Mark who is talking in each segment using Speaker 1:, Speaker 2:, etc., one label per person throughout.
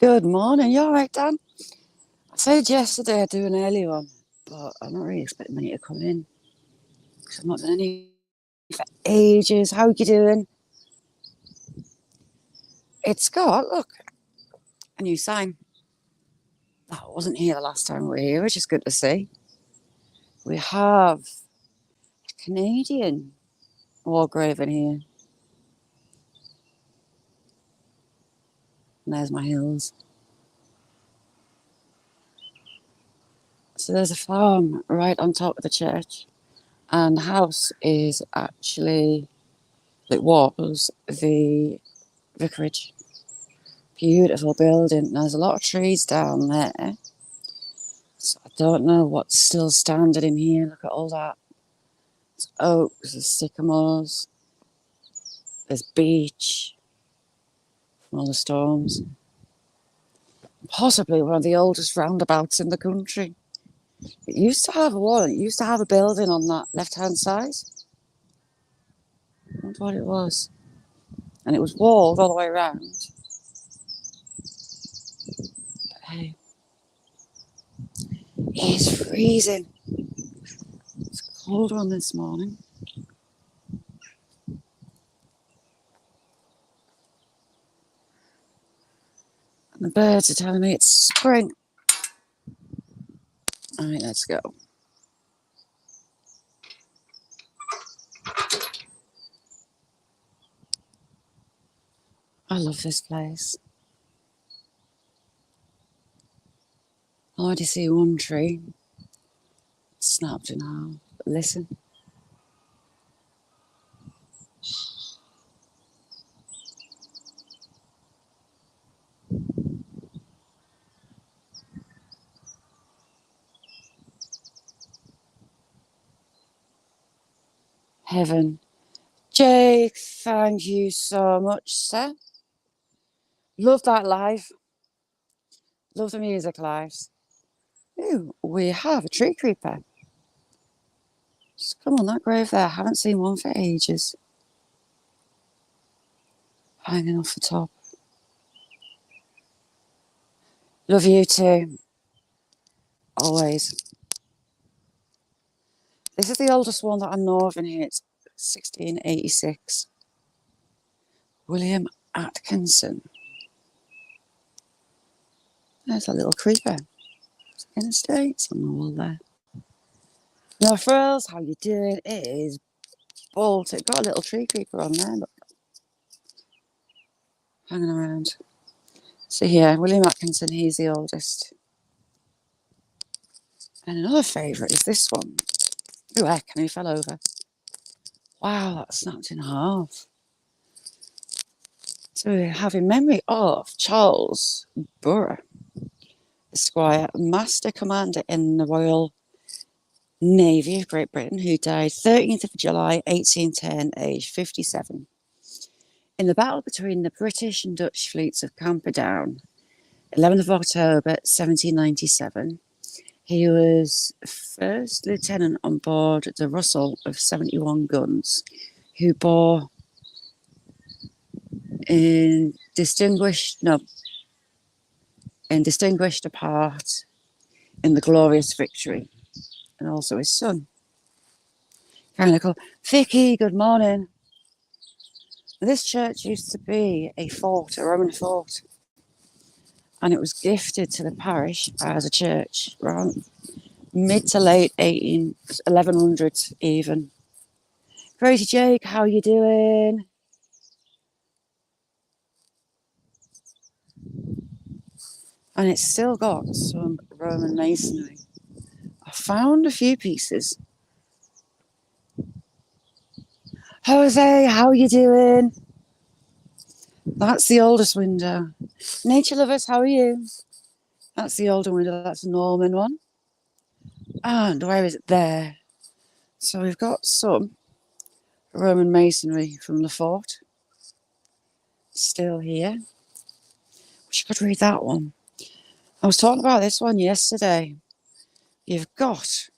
Speaker 1: Good morning. You all right, Dan? I said yesterday I'd do an early one, but I'm not really expecting many to come in because I've not done any for ages. How you doing? It's got, look, a new sign. That wasn't here the last time we were here, which is good to see. We have a Canadian war grave in here. And there's my hills. So there's a farm right on top of the church. And the house is actually, it was the vicarage. Beautiful building. There's a lot of trees down there. So I don't know what's still standing in here. Look at all that. There's oaks, there's sycamores, there's beech from all the storms. Possibly one of the oldest roundabouts in the country. It used to have a wall. It used to have a building on that left-hand side. I wonder what it was. And it was walled all the way around. But hey, it's freezing. It's a cold one this morning. And the birds are telling me it's spring. All right, let's go. I love this place. I already see one tree snapped in half. But listen. Heaven. Jake, thank you so much, sir. Love that live. Love the music lives. Ooh, we have a tree creeper. Just come on that grave there. Haven't seen one for ages. Hanging off the top. Love you too. Always. This is the oldest one that I know of in here. It's 1686. William Atkinson. There's a little creeper. In the States on the wall there. No frills, how you doing? It is bolted. Got a little tree creeper on there, look. Hanging around. So yeah, William Atkinson, he's the oldest. And another favourite is this one. Ooh, heck, and he fell over. Wow, that snapped in half. So we have in memory of Charles Burr, Esquire, Master Commander in the Royal Navy of Great Britain, who died 13th of July 1810, aged 57. In the battle between the British and Dutch fleets of Camperdown, 11th of October 1797, he was first lieutenant on board the Russell of 71 guns, who bore in distinguished a part in the glorious victory, and also his son. Kind of cool. Vicky, good morning. This church used to be a fort, a Roman fort, and it was gifted to the parish as a church around mid to late 1100s even. Crazy Jake, how you doing? And it's still got some Roman masonry. I found a few pieces. Jose, how you doing? That's the oldest window. Nature lovers, how are you? That's the older window. That's a Norman one. And where is it? There. So we've got some Roman masonry from the fort. Still here. Wish I could read that one. I was talking about this one yesterday. You've got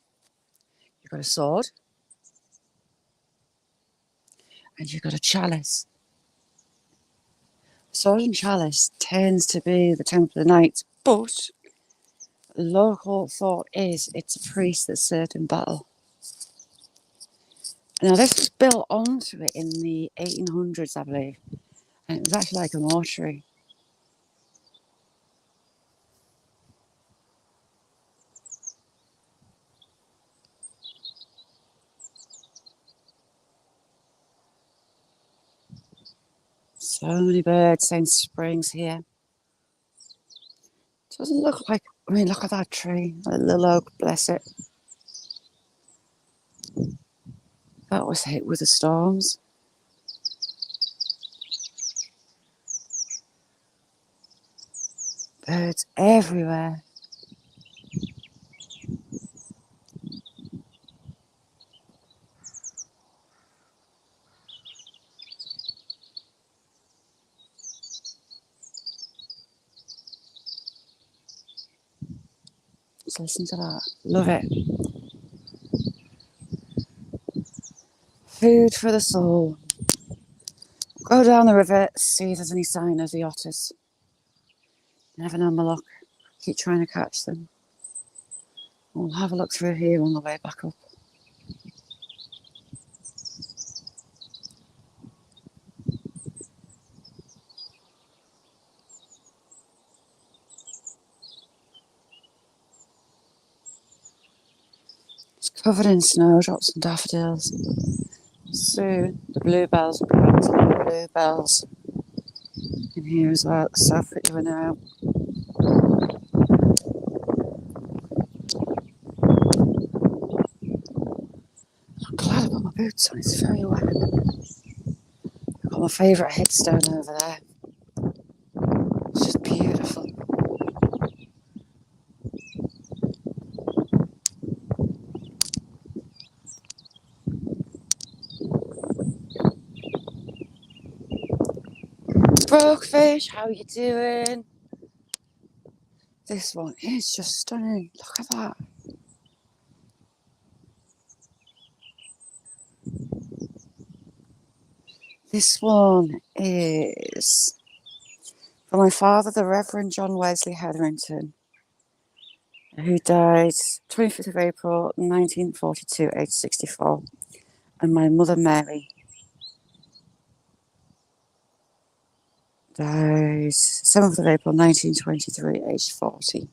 Speaker 1: a sword. And you've got a chalice. Sword and Chalice tends to be the Temple of Night, but local thought is it's a priest that served in battle. Now, this was built onto it in the 1800s, I believe, and it was actually like a mortuary. So many birds saying springs here. Doesn't look like, I mean, look at that tree, that little oak, bless it. That was hit with the storms. Birds everywhere. Just listen to that. Love it. Food for the soul. Go down the river, see if there's any sign of the otters. Never know my luck. Keep trying to catch them. We'll have a look through here on the way back up. It's covered in snowdrops and daffodils. Soon the bluebells will be back to the bluebells. In here as well, it's so pretty when they're out. I'm glad I put my boots on, it's very wet. I've got my favourite headstone over there. It's just beautiful. Brokefish, how you doing? This one is just stunning. Look at that. This one is for my father, the Reverend John Wesley Hetherington, who died 25th of April 1942, aged 64, and my mother Mary died 7th of April 1923, aged 40.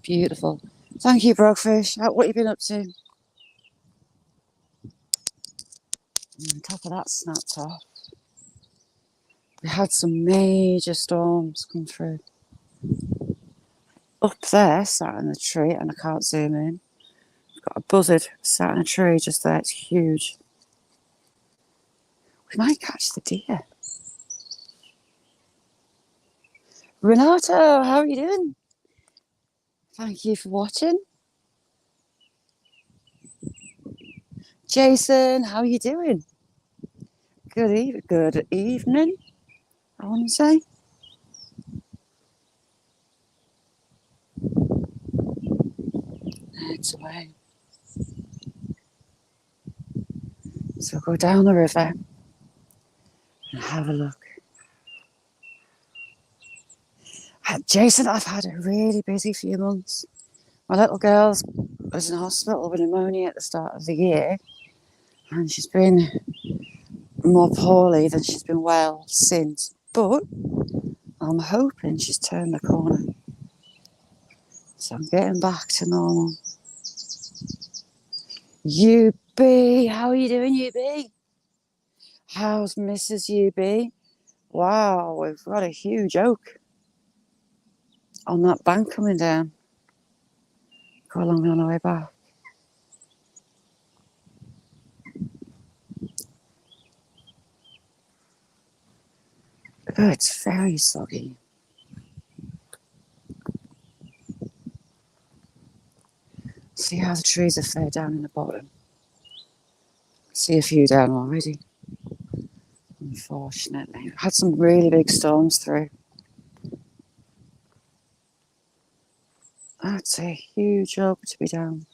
Speaker 1: Beautiful. Thank you, Brokefish. What have you been up to? On top of that snapped off. We had some major storms come through. Up there, sat in the tree, and I can't zoom in. We've got a buzzard sat in a tree just there. It's huge. We might catch the deer. Renato, how are you doing? Thank you for watching. Jason, how are you doing? Good evening, I want to say. It's away. So go down the river and have a look. Jason, I've had a really busy few months. My little girl was in hospital with pneumonia at the start of the year, and she's been more poorly than she's been well since. But I'm hoping she's turned the corner. So I'm getting back to normal. UB, how are you doing, UB? How's Mrs. UB? Wow, we've got a huge oak on that bank coming down. Go along on our way back. Oh, it's very soggy. See how the trees are fair down in the bottom. See a few down already. Unfortunately, we've had some really big storms through. That's a huge oak to be down.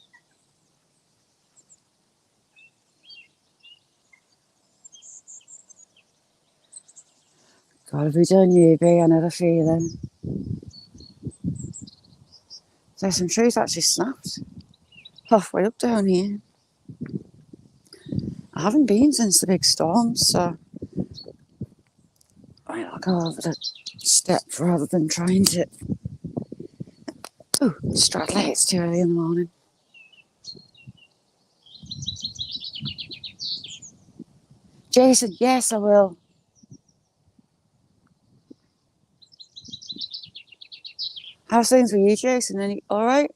Speaker 1: Gotta be done, you be. I never feel them. There's some trees actually snapped halfway up down here. I haven't been since the big storm, so I'll go over the step rather than trying to. Oh, straddle it. It's too early in the morning. Jason, yes, I will. How's things with you, Jason? Any all right?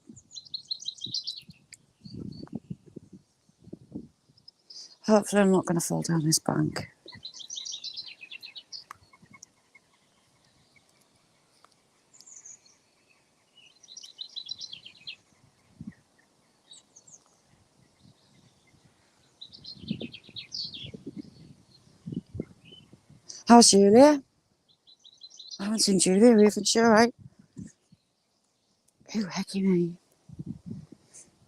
Speaker 1: Hopefully, I'm not going to fall down this bank. How's Julia? I haven't seen Julia even. She all right? Oh, hecky me.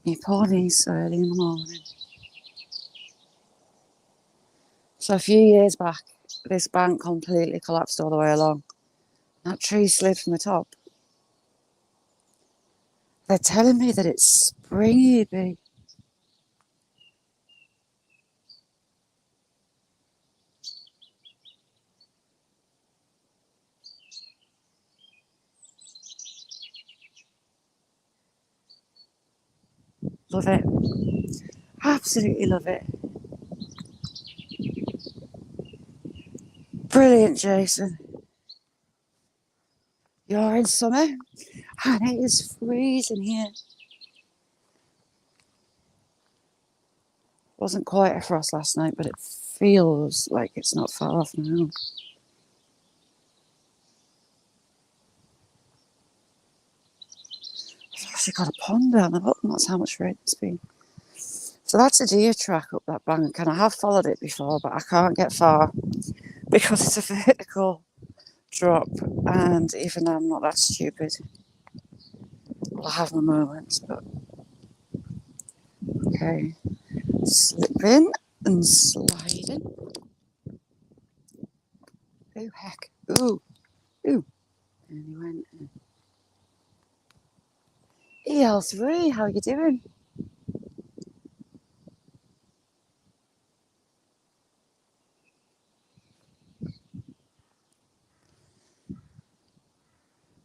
Speaker 1: My poor niece so early in the morning. So a few years back, this bank completely collapsed all the way along. That tree slid from the top. They're telling me that it's springy, big. Love it. Absolutely love it. Brilliant, Jason. You're in summer, and it is freezing here. Wasn't quite a frost last night, but it feels like it's not far off now. I've actually got a pond down the bottom. That's how much rain it's been. So that's a deer track up that bank, and I have followed it before, but I can't get far because it's a vertical drop, and even I'm not that stupid. Well, I have my moments, but okay. Slipping and sliding. Oh, heck. Ooh. Ooh. And he went. EL3, how you doing?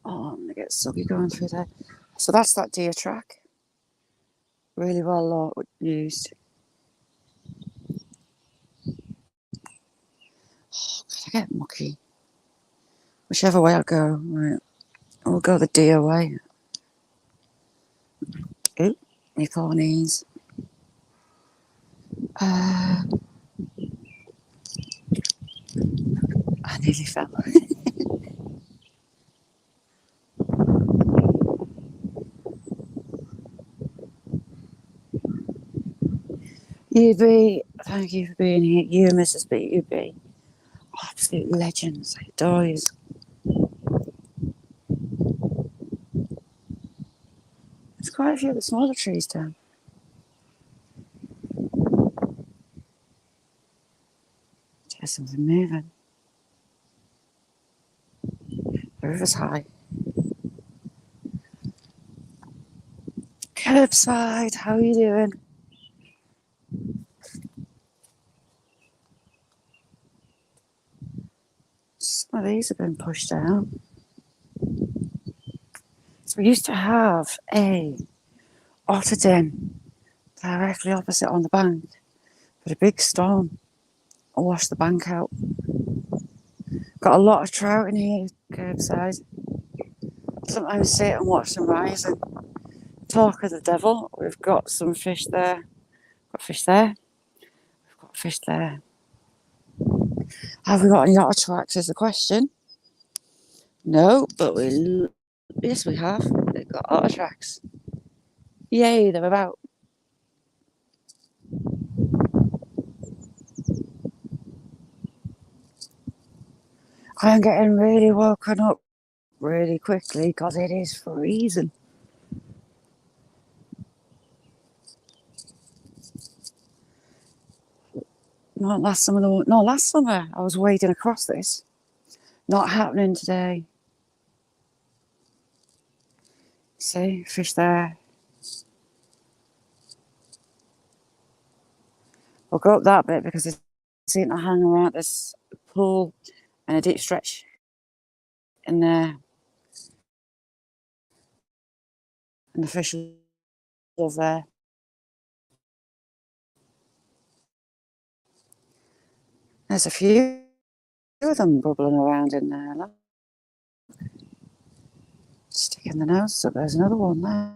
Speaker 1: Oh, I'm going to get soggy going through there. So that's that deer track. Really well used. Oh, God, I get mucky. Whichever way I go, right. I'll go the deer way. Ooh, my ponies. I nearly fell. You be, thank you for being here. You, Mrs. B, you be. Absolute legends. I adore you. There's quite a few of the smaller trees down. There's something moving. The river's high. Curbside, how are you doing? Some of these have been pushed down. So we used to have a otter den directly opposite on the bank, but a big storm washed the bank out. Got a lot of trout in here, curbside. Sometimes sit and watch them rise and talk of the devil. We've got some fish there. Got fish there. We've got fish there. Have we got any otter tracks is the question. No, but yes, we have. They've got otter tracks. Yay, they're about. I'm getting really woken up really quickly because it is freezing. Last summer I was wading across this. Not happening today. See, fish there. We'll go up that bit because it's seem to hang around this pool and a deep stretch in there. And the fish live there. There's a few of them bubbling around in there. Look. Sticking the nose up. There's another one there.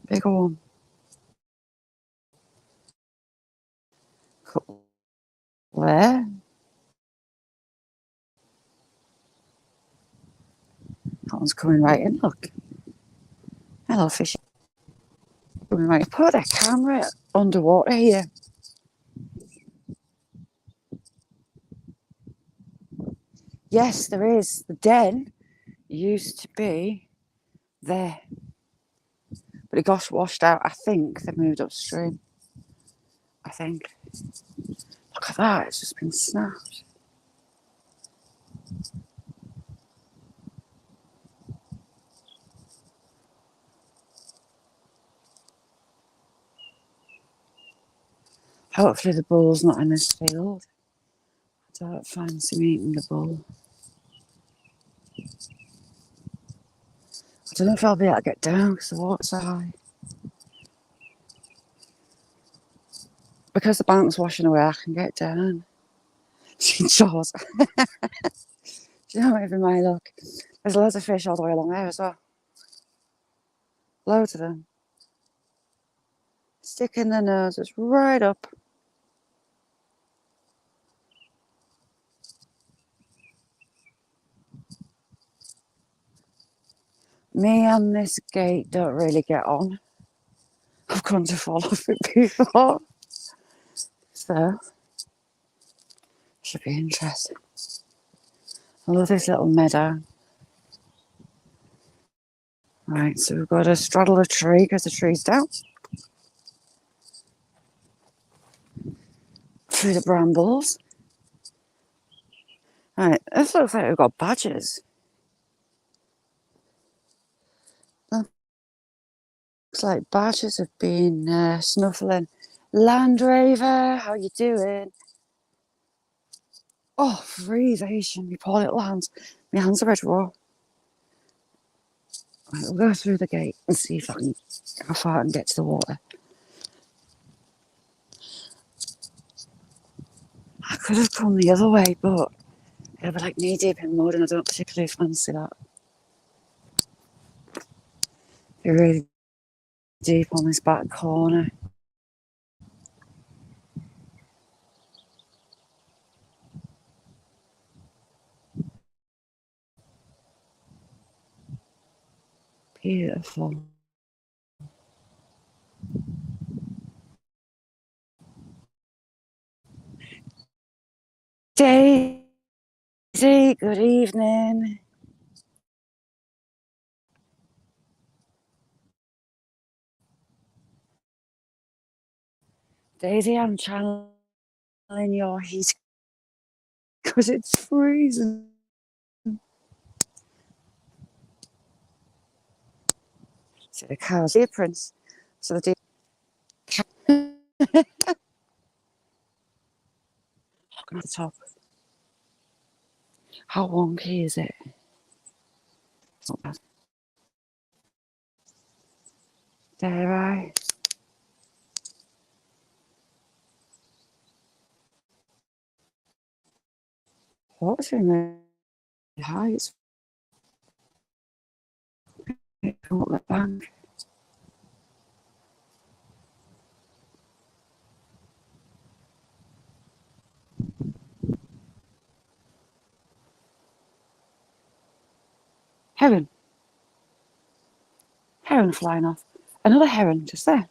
Speaker 1: Bigger one. Couple there. That one's coming right in. Look. Hello, fish. Coming right. Put a camera underwater here. Yes, there is. The den used to be there. But it got washed out. I think they moved upstream. I think. Look at that. It's just been snapped. Hopefully the bull's not in this field. I don't fancy meeting the bull. I don't know if I'll be able to get down because the water's so high. Because the bank's washing away, I can get down. Jaws. Do you know what even my look? There's loads of fish all the way along there as well. Loads of them. Sticking their noses right up. Me and this gate don't really get on. I've gone to fall off it before. So, should be interesting. I love this little meadow. Right, so we've got to straddle a tree because the tree's down. Through the brambles. Right, this looks like we've got badgers. Looks like badgers have been snuffling. Landraver, how you doing? Oh, freezation, me poor little hands. My hands are red raw. Right, we'll go through the gate and see if how far I can get to the water. I could have come the other way, but it'll be like knee deep in mud and I don't particularly fancy that. Be really deep on this back corner. Beautiful. Daisy, good evening. Daisy, I'm channeling your heat because it's freezing. So the cow's here, Prince. So the look at the top. How wonky is it? It's not bad. Dare I? What's in the high? It's come up the bank. Heron. Heron flying off. Another heron just there.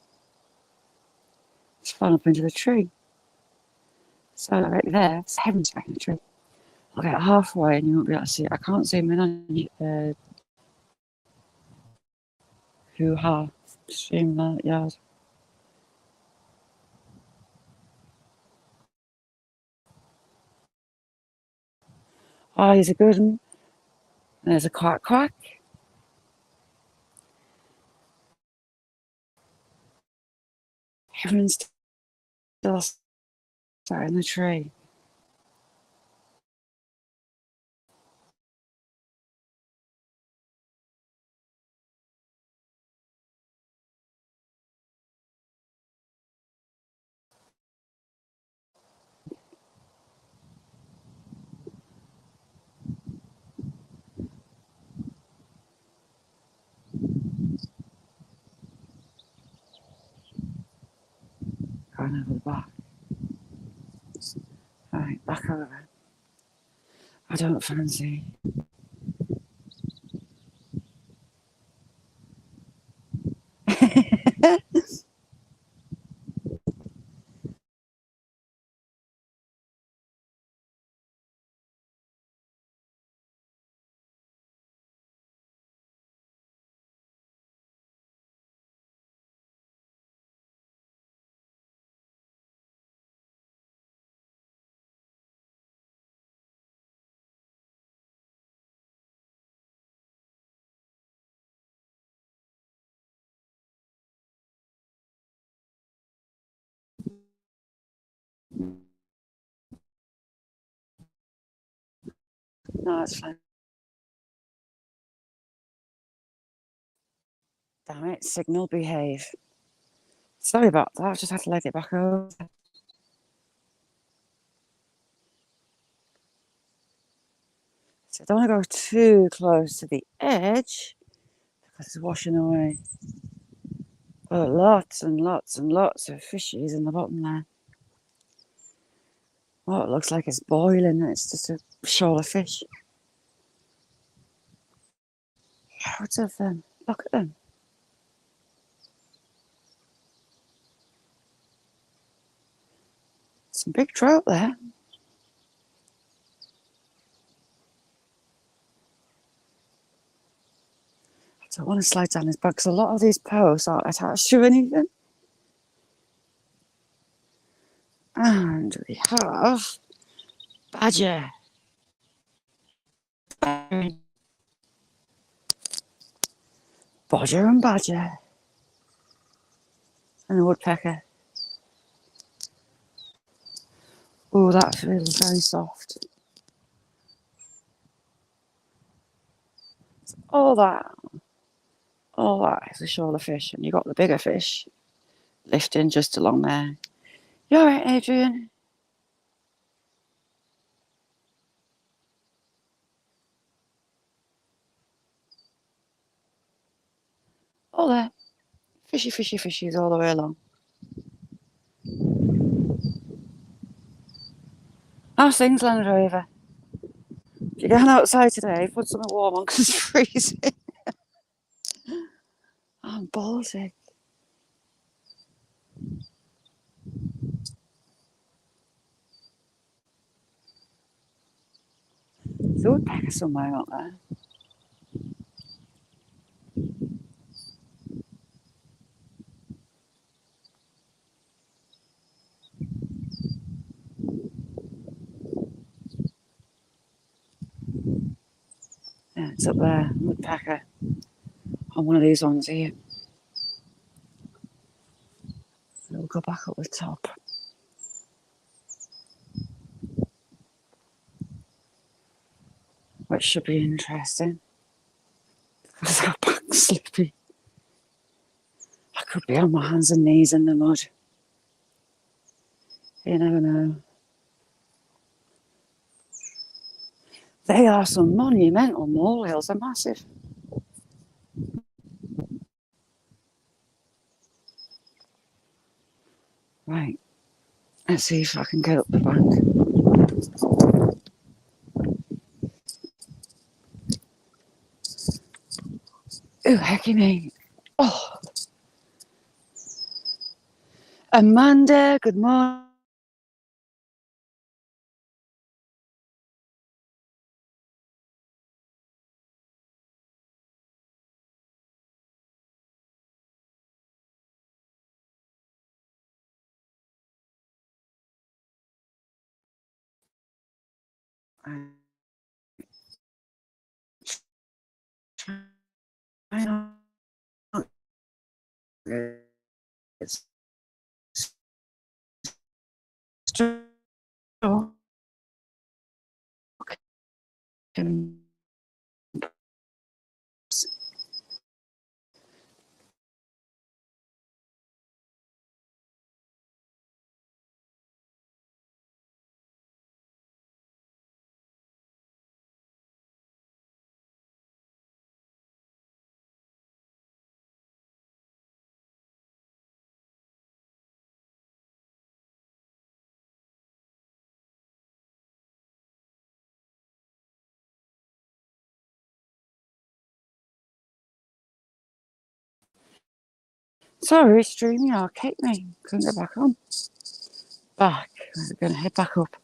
Speaker 1: It's flying up into the tree. So right there, it's a heron stuck in the tree. I'll get halfway and you won't be able to see it. I can't zoom in on you. Hoo-ha. Stream that yard. Oh, he's a good one. There's a quack quack. Everyone's still sat in the tree. Going over the back. Right, back over. I don't fancy. No, it's fine. Damn it, signal behave. Sorry about that, I just had to let it back over. So I don't want to go too close to the edge because it's washing away. But lots and lots and lots of fishies in the bottom there. Oh, it looks like it's boiling. It's just a shoal of fish. Loads of them. Look at them. Some big trout there. I don't want to slide down his back because a lot of these posts aren't attached to anything. And we have badger. Bodger and badger. And a woodpecker. Oh, that feels very soft. All that is a shoal of fish. And you got the bigger fish lifting just along there. You all right, Adrian? All there. Fishy, fishy, fishies all the way along. How's things, Land Rover? If you're going outside today, put something warm on because it's freezing. I'm ballsy. There's a woodpecker somewhere out there. Yeah, it's up there. Woodpecker on one of these ones here. We'll go back up the top. Which should be interesting. Because our back's slippy. I could be on my hands and knees in the mud. You never know. They are some monumental molehills. They're massive. Right. Let's see if I can get up the bank. Oh, hecky me. Oh. Amanda, good morning. It's sorry, StreamYard kicked me. Couldn't get back on. Back. We're going to head back up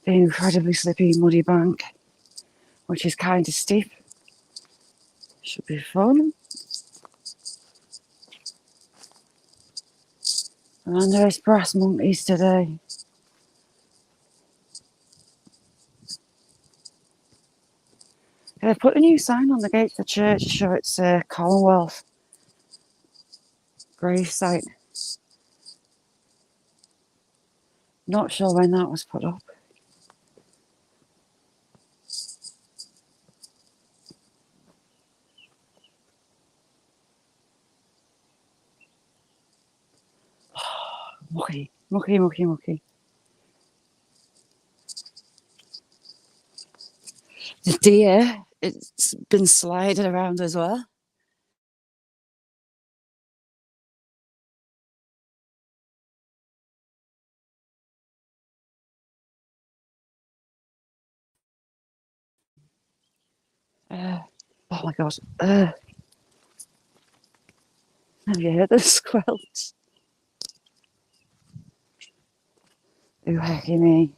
Speaker 1: the incredibly slippy, muddy bank, which is kind of steep. Should be fun. And there's brass monkeys today. They've put a new sign on the gate of the church to show it's a Commonwealth grave site. Not sure when that was put up. Mucky, mucky, mucky, mucky. The deer, it's been sliding around as well. Oh my God. Have you heard the squelch? Ooh, hecky me.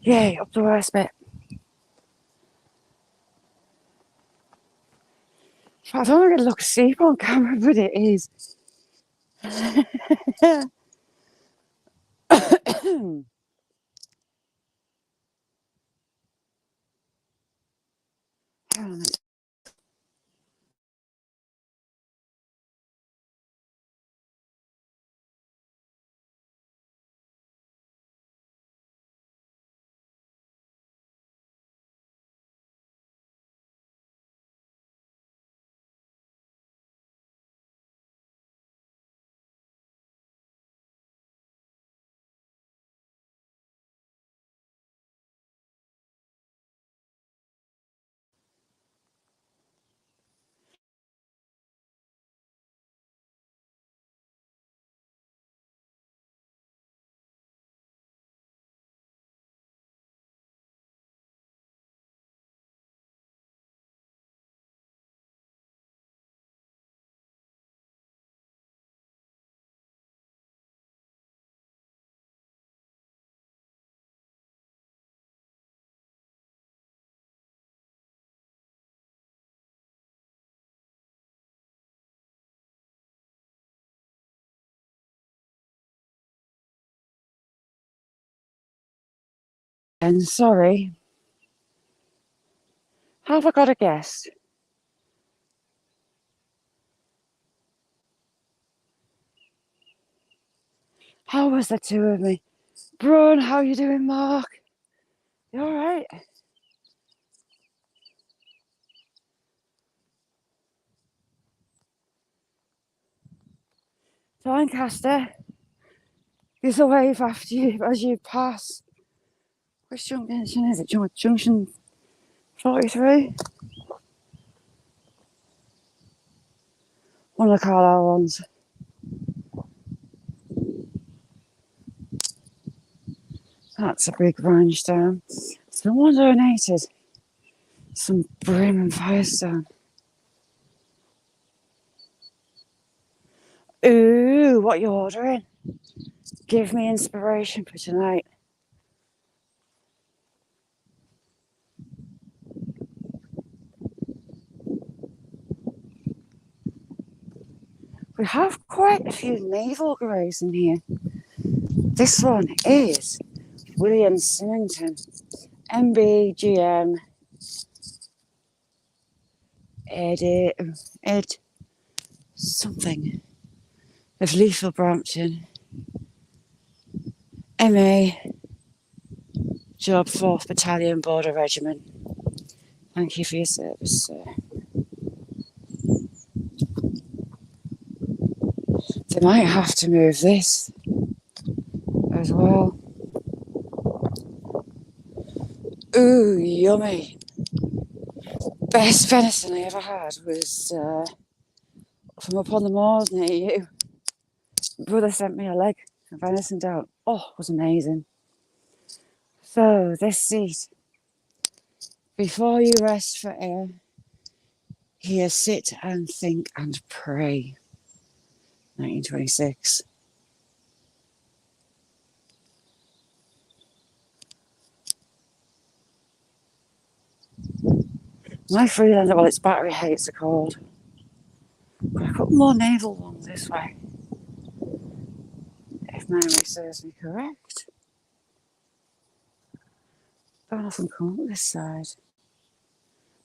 Speaker 1: Yay, up the worst bit. I don't think it looks steep on camera, but it is. And sorry, have I got a guess? How was the two of me? Brun, how you doing, Mark? You alright? Lancaster is a wave after you as you pass. Which junction is it? Junction 43? One of the Carlisle ones. That's a big rhinestone. Someone donated some brim and firestone. Ooh, what you ordering? Give me inspiration for tonight. We have quite a few naval greys in here. This one is William Symington, MBGM, Ed something of Lethal Brampton, MA, Job 4th Battalion Border Regiment. Thank you for your service, sir. They might have to move this as well. Ooh, yummy. Best venison I ever had was from up on the moors near you. Brother sent me a leg of venison down. Oh, it was amazing. So, this seat. Before you rest for air, here sit and think and pray. 1926. My Freelander, well, it's battery hates are called. Got a couple more naval ones this way, if memory serves me correct. Don't often come up this side.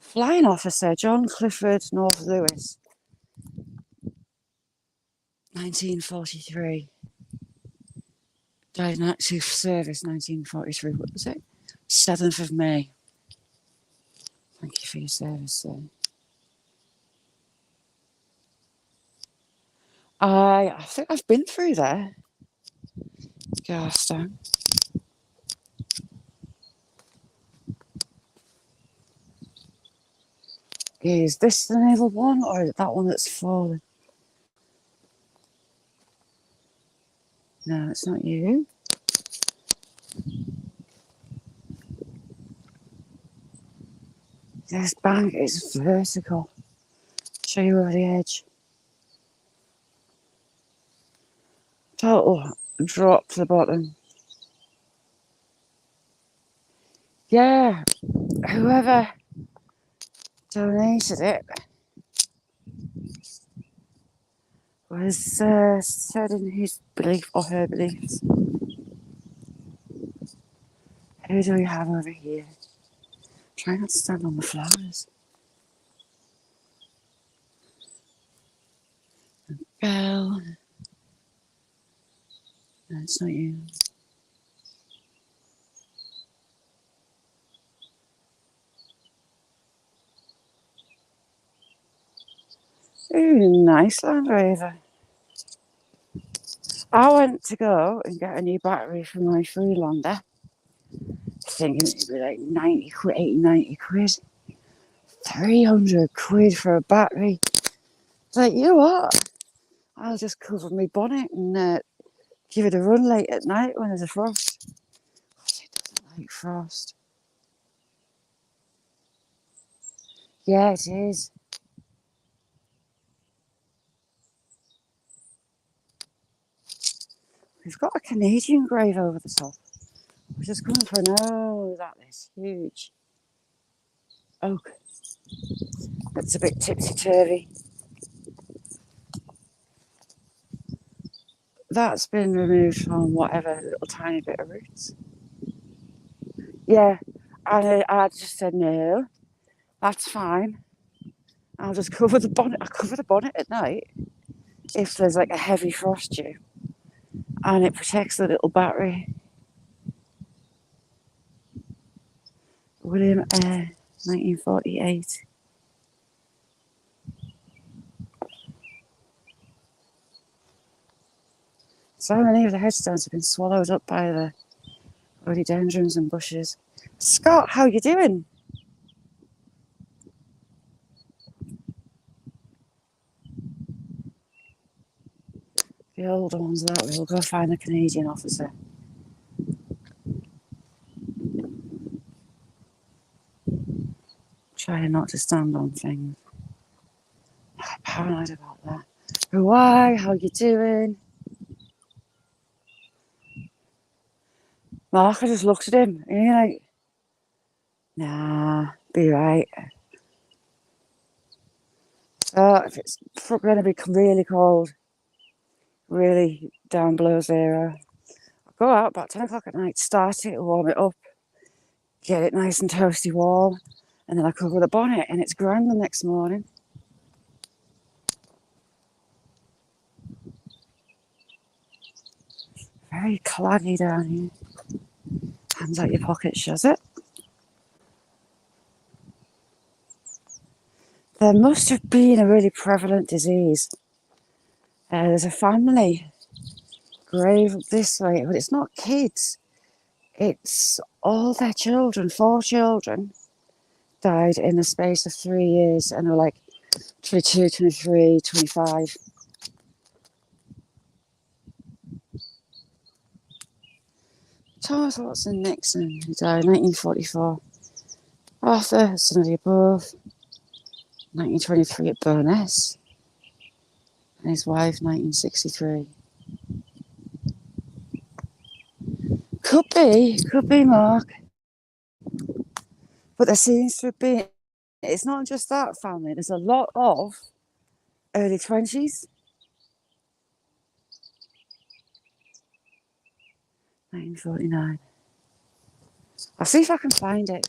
Speaker 1: Flying Officer John Clifford North Lewis, 1943. Died in active service, 1943. What was it? 7th of May. Thank you for your service, sir. I think I've been through there. Garstang. Is this the naval one, or is it that one that's fallen? No, it's not you. This bank is vertical. Show you over the edge. Total drop to the bottom. Yeah, whoever donated it was said in his belief or her beliefs. Who do we have over here? Try not to stand on the flowers. Bell. No, it's not you. Ooh, nice Land Rover. I went to go and get a new battery for my Freelander, thinking it'd be like 90 quid, 80, 90 quid. 300 quid for a battery. It's like, you know what? I'll just cover my bonnet and give it a run late at night when there's a frost. It doesn't like frost. Yeah, it is. We've got a Canadian grave over the top. We're just going for that is huge oak. It's a bit tipsy-turvy. That's been removed from whatever little tiny bit of roots. Yeah, and I just said, no, that's fine. I'll just cover the bonnet. I cover the bonnet at night if there's like a heavy frost due. And it protects the little battery. William Eyre, 1948. So many of the headstones have been swallowed up by the rhododendrons and bushes. Scott, how you doing? The older ones that way. We'll go find the Canadian officer. Trying not to stand on things. I'm paranoid about that. Why? How you doing? Mark, I just looked at him and you're like, nah, be right. So if it's going to be really cold, really down below zero. I go out about 10 o'clock at night, start it, warm it up, get it nice and toasty warm, and then I cover the bonnet, and it's grand the next morning. Very claggy down here. Hands out your pockets, does it? There must have been a really prevalent disease. There's a family grave this way, but it's not kids. It's all their children. 4 children died in the space of 3 years, and they're like 22, 23, 25. Thomas Watson Nixon, who died in 1944. Arthur, son of the above, 1923 at Burness. And his wife, 1963. Could be, Mark. But there seems to be, it's not just that family, there's a lot of early 20s. 1949. I'll see if I can find it.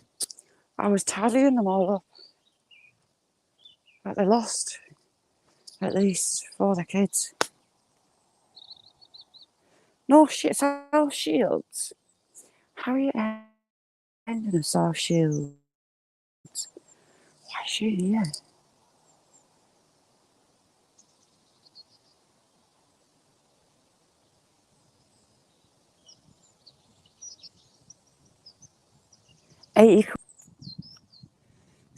Speaker 1: I was tallying them all up. But they lost at least 4 of their kids. No shit, South Shields. How are you ending a South Shields? Why is she here?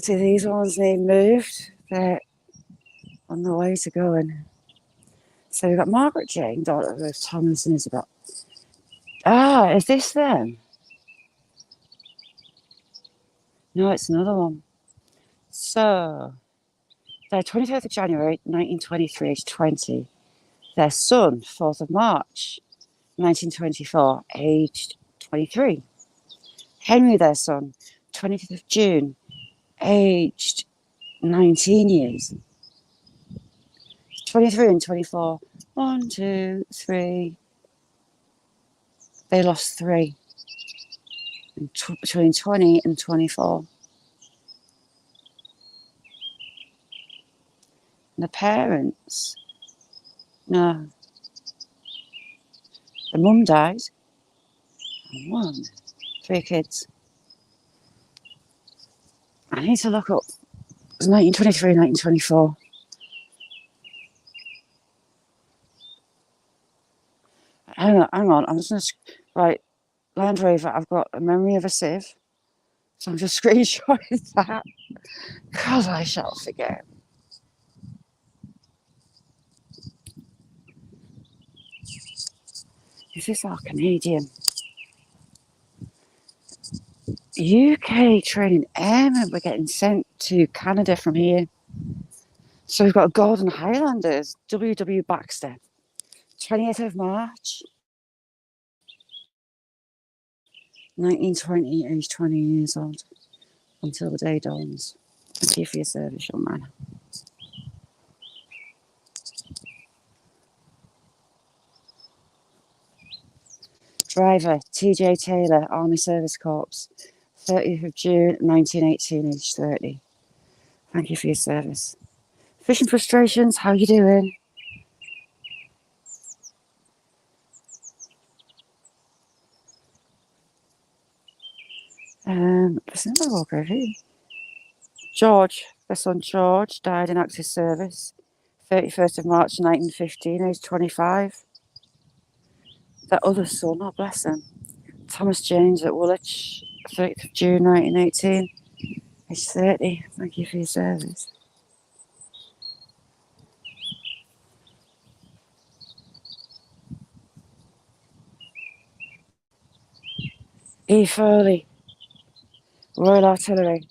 Speaker 1: See, these ones they moved. They're on the way to going. So we've got Margaret Jane, daughter of Thomas and Isabel. Ah, is this them? No, it's another one. So, they're 23rd of January, 1923, age 20. Their son, 4th of March, 1924, aged 23. Henry, their son, 20th of June, aged 19 years. 23 and 24. 1, 2, 3. They lost 3 between 20 and 24. And the parents, no. The mum died. And 3 kids. I need to look up. It was 1923, 1924. Hang on. I'm just going to... Right. Land Rover, I've got a memory of a sieve. So I'm just screenshotting that. Because I shall forget. Is this our Canadian? UK training airmen were getting sent to Canada from here. So we've got Golden Highlanders, W.W. Baxter, 28th of March, 1920, age 20 years old, until the day dawns. Thank you for your service, young man. Driver, T.J. Taylor, Army Service Corps, 30th of June, 1918, age 30. Thank you for your service. Fishing Frustrations, how you doing? There's another walk over here. George, their son George, died in active service, 31st of March 1915, age 25. Their other son, oh bless him, Thomas James at Woolwich, 30th of June 1918, age 30. Thank you for your service. E. Foley, Royal Artillery,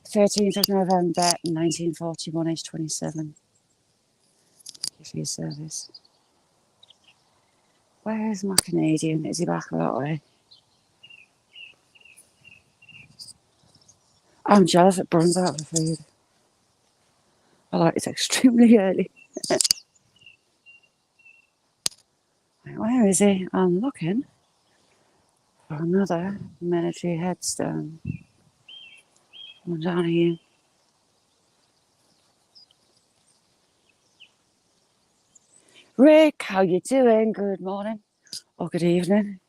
Speaker 1: 13th of November 1941, age 27. Thank you for your service. Where's my Canadian? Is he back that way? I'm jealous it burns out for food. I like it extremely early. Where is he? I'm looking for another military headstone. I'm down here. Rick, how you doing? Good morning or good evening.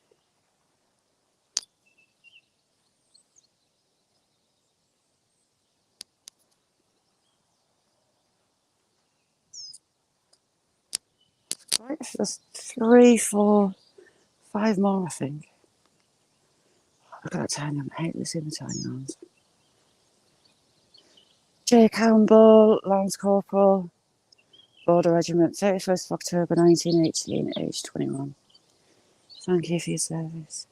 Speaker 1: Right, so there's 3, 4, 5 more, I think. Look at that tiny one. I hate losing the tiny ones. J. Campbell, Lance Corporal, Border Regiment, 31st of October 1918, age 21. Thank you for your service.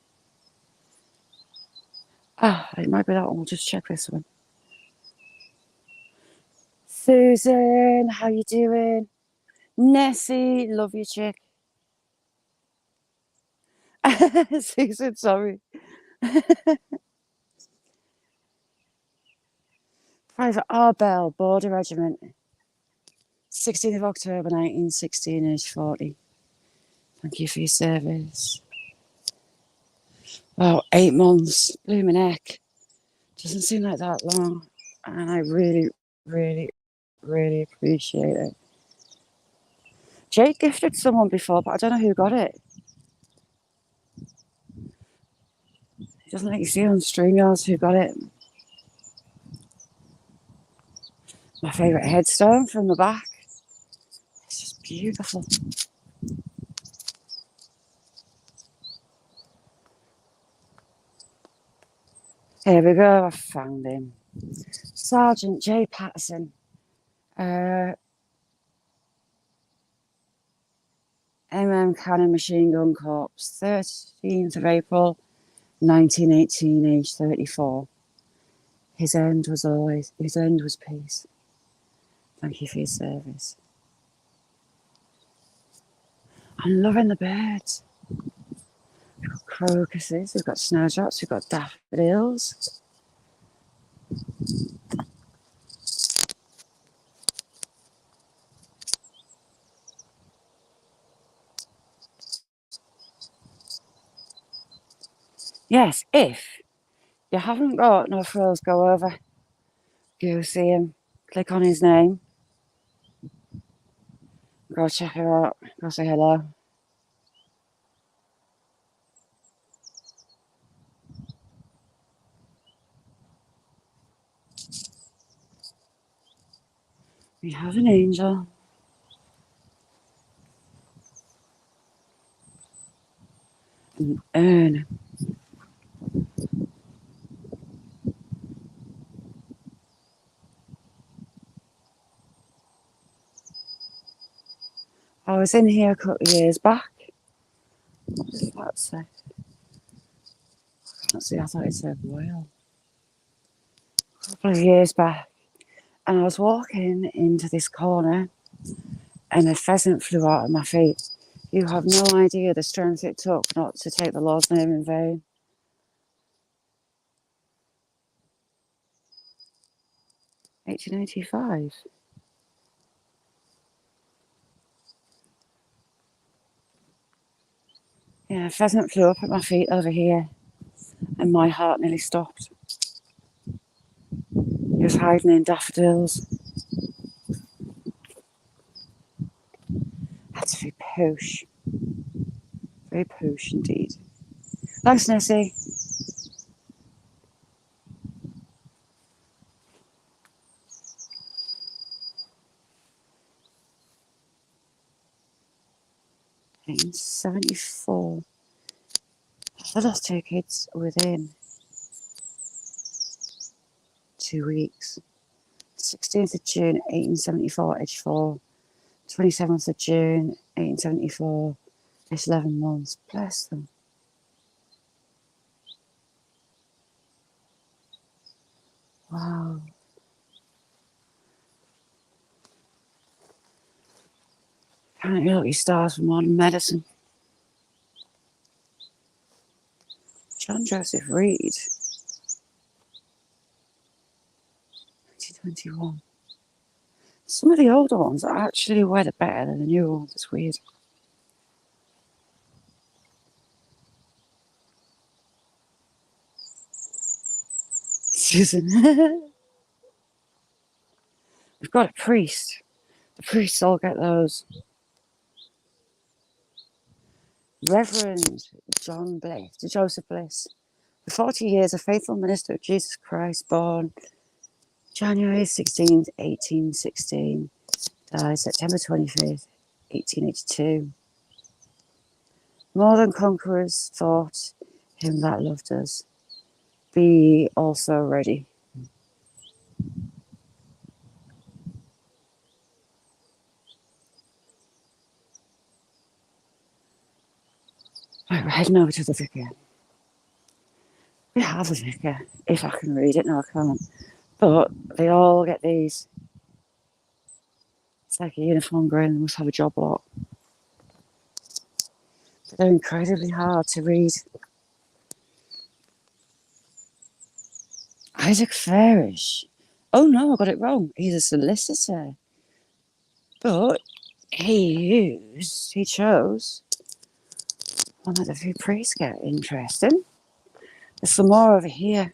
Speaker 1: It might be that one. We'll just check this one. Susan, how you doing? Nessie, love you, chick. Susan, sorry. Private Arbel, Border Regiment, 16th of October 1916, age 40. Thank you for your service. Oh, 8 months. Blooming heck. Doesn't seem like that long. And I really, really, really appreciate it. Jake gifted someone before, but I don't know who got it. He doesn't let you see on StreamYards who got it. My favourite headstone from the back. It's just beautiful. Here we go, I found him. Sergeant J. Patterson. Cannon Machine Gun Corps, 13th of April, 1918, age 34. His end was peace. Thank you for your service. I'm loving the birds. We've got crocuses, we've got snowdrops, we've got daffodils. Yes, if you haven't got no frills, go over, go see him, click on his name, go check her out, go say hello. We have an angel. An urn. I was in here a couple of years back. What does that say? I can't see, I thought it said royal. A couple of years back, and I was walking into this corner and a pheasant flew out of my feet. You have no idea the strength it took not to take the Lord's name in vain. $18.85. Yeah, a pheasant flew up at my feet over here, and my heart nearly stopped. He was hiding in daffodils. That's very posh. Very posh indeed. Thanks, Nessie. In 74. I lost 2 kids within 2 weeks. 16th of June, 1874, age 4. 27th of June, 1874, age 11 months. Bless them. Wow. Apparently lucky stars for modern medicine. John Joseph Reed. 1921. Some of the older ones are actually way better than the newer ones. It's weird. Susan. We've got a priest. The priests all get those. Reverend John Bliss, Joseph Bliss, for 40 years a faithful minister of Jesus Christ, born January 16th, 1816, died September 25th, 1882. More than conquerors thought him that loved us. Be also ready. Right, we're heading over to the vicar. We have a vicar, if I can read it. No, I can't. But they all get these. It's like a uniform grade, they must have a job lot. But they're incredibly hard to read. Isaac Farish. Oh no, I got it wrong. He's a solicitor. But he chose one of the few priests get. Interesting. There's some more over here.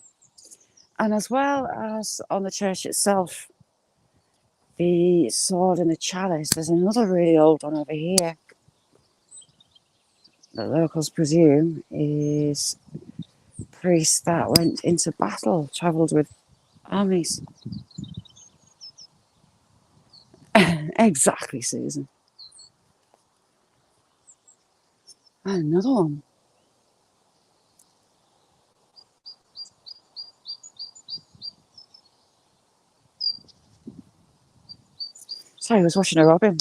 Speaker 1: And as well as on the church itself, the sword and the chalice, there's another really old one over here that locals presume is priests that went into battle, travelled with armies. Exactly, Susan. And another one. Sorry, I was watching a robin.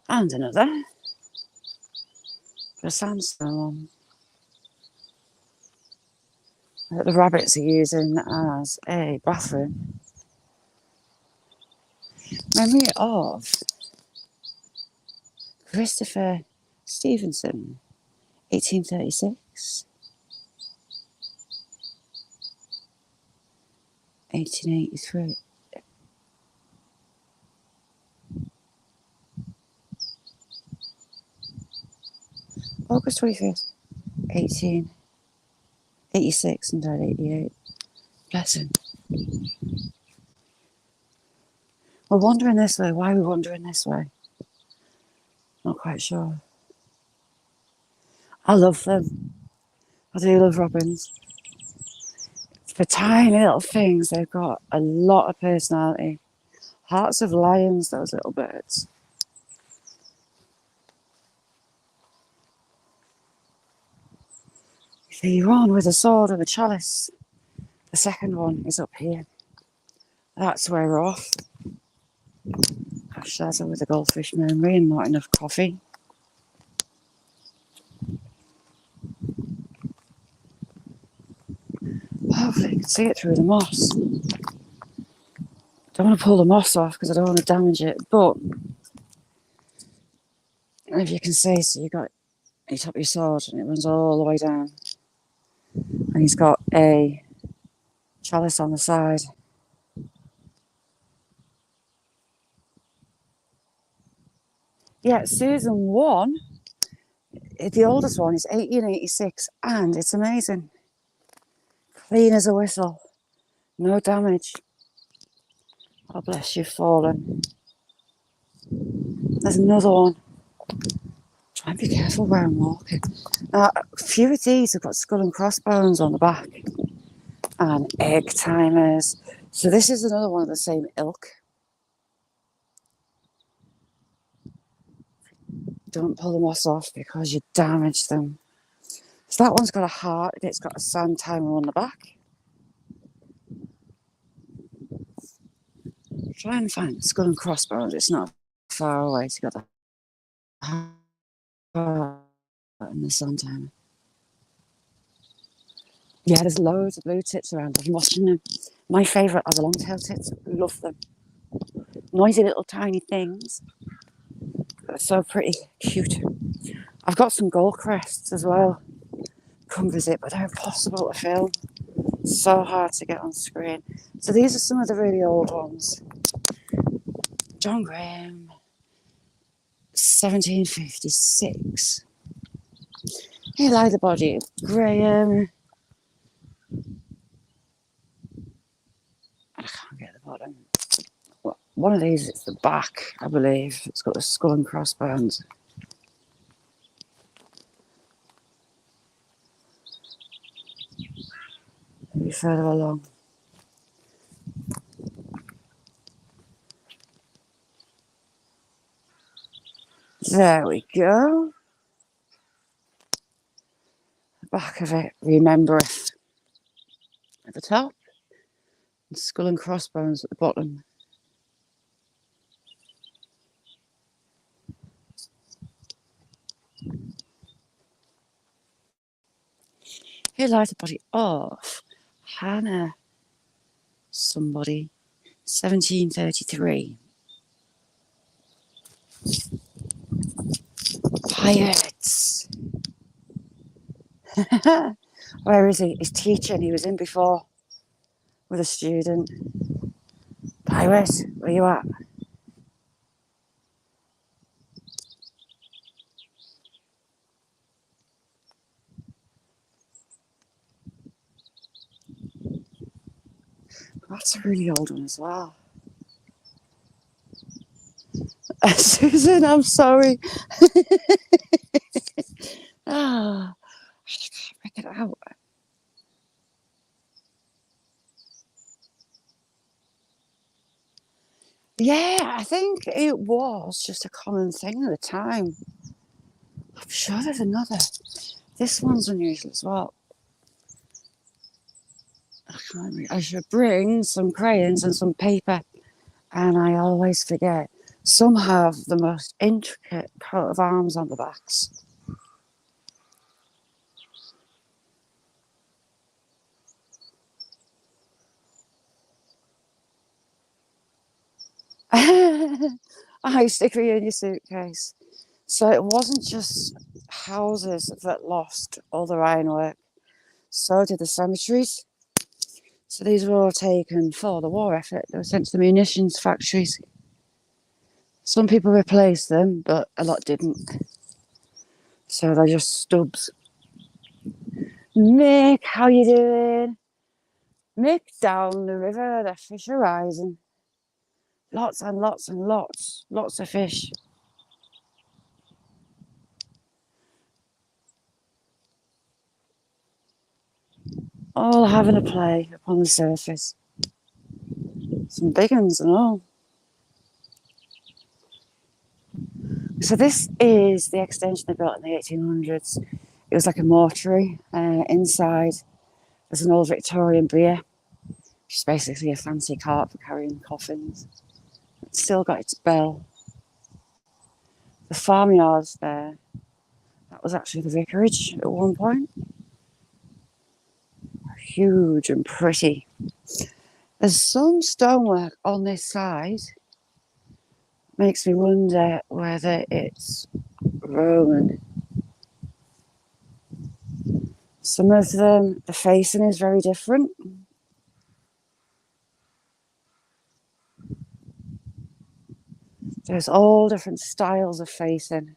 Speaker 1: And another. A sandstone that the rabbits are using as a bathroom. Memory of Christopher Stevenson, 1836, 1883. August 25th, 1886 and died 88. Bless him. We're wandering this way. Why are we wandering this way? Not quite sure. I love them. I do love robins. For tiny little things, they've got a lot of personality. Hearts of lions, those little birds. The one with a sword and a chalice. The second one is up here. That's where we're off. That's with the goldfish memory and not enough coffee. Hopefully you can see it through the moss. Don't want to pull the moss off because I don't want to damage it, but if you can see, so you got your top of your sword and it runs all the way down. And he's got a chalice on the side. Yeah, Susan 1, the oldest one, is 1886, and it's amazing. Clean as a whistle. No damage. Oh, bless you, fallen. There's another one. Try and be careful where I'm walking. Now, a few of these have got skull and crossbones on the back. And egg timers. So this is another one of the same ilk. Don't pull the moss off because you damage them. So that one's got a heart and it's got a sand timer on the back. Try and find skull and crossbones. It's not far away. It's got the heart and the sand timer. Yeah, there's loads of blue tits around. I'm watching them. My favourite are the long-tailed tits. Love them. Noisy little tiny things. They're so pretty, cute. I've got some gold crests as well. Come visit, but they're impossible to film. So hard to get on screen. So these are some of the really old ones. John Graham, 1756. Here lie the body of Graham. bottom. One of these is the back, I believe. It's got the skull and crossbones. Maybe further along. There we go. The back of it, remembereth at the top, and skull and crossbones at the bottom. Who light the body of Hannah somebody, 1733. Pirates. Where is he? He's teaching. He was in before with a student. Pirate, where you at? That's a really old one as well. Susan, I'm sorry. Ah, I can't make it out. Yeah, I think it was just a common thing at the time. I'm sure there's another. This one's unusual as well. I should bring some crayons and some paper, and I always forget. Some have the most intricate coat of arms on the backs. Stick it in your suitcase. So it wasn't just houses that lost all their ironwork, so did the cemeteries. So these were all taken for the war effort. They were sent to the munitions factories. Some people replaced them, but a lot didn't. So they're just stubs. Mick, how you doing? Mick, down the river, the fish are rising. Lots and lots and lots of fish. All having a play upon the surface. Some big ones and all. So this is the extension they built in the 1800s. It was like a mortuary. Inside there's an old Victorian bier, which is basically a fancy cart for carrying coffins. It's still got its bell. The farmyard's there. That was actually the vicarage at one point. Huge and pretty. There's some stonework on this side. Makes me wonder whether it's Roman. Some of them, the facing is very different. There's all different styles of facing.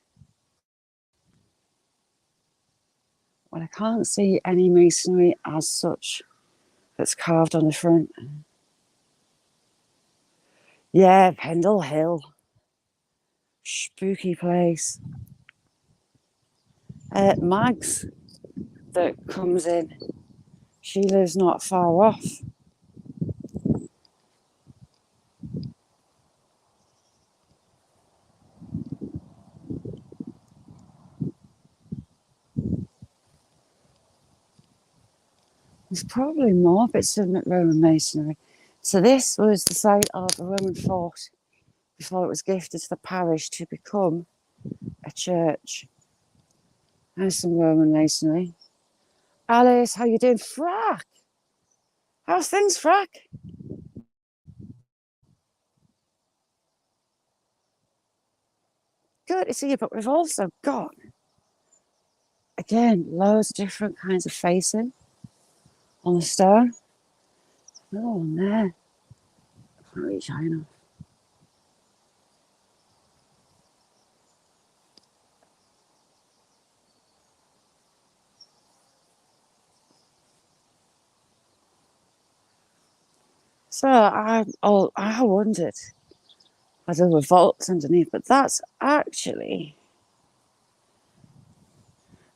Speaker 1: Well, I can't see any masonry as such that's carved on the front. Yeah, Pendle Hill. Spooky place. Mags that comes in. She lives not far off. There's probably more bits of Roman masonry. So this was the site of a Roman fort before it was gifted to the parish to become a church. There's some Roman masonry. Alice, how you doing? Frack! How's things, Frack? Good to see you, but we've also got, again, loads of different kinds of facing on the stone. Another one there. I can't reach high enough. So I wondered whether there were vaults underneath, but that's actually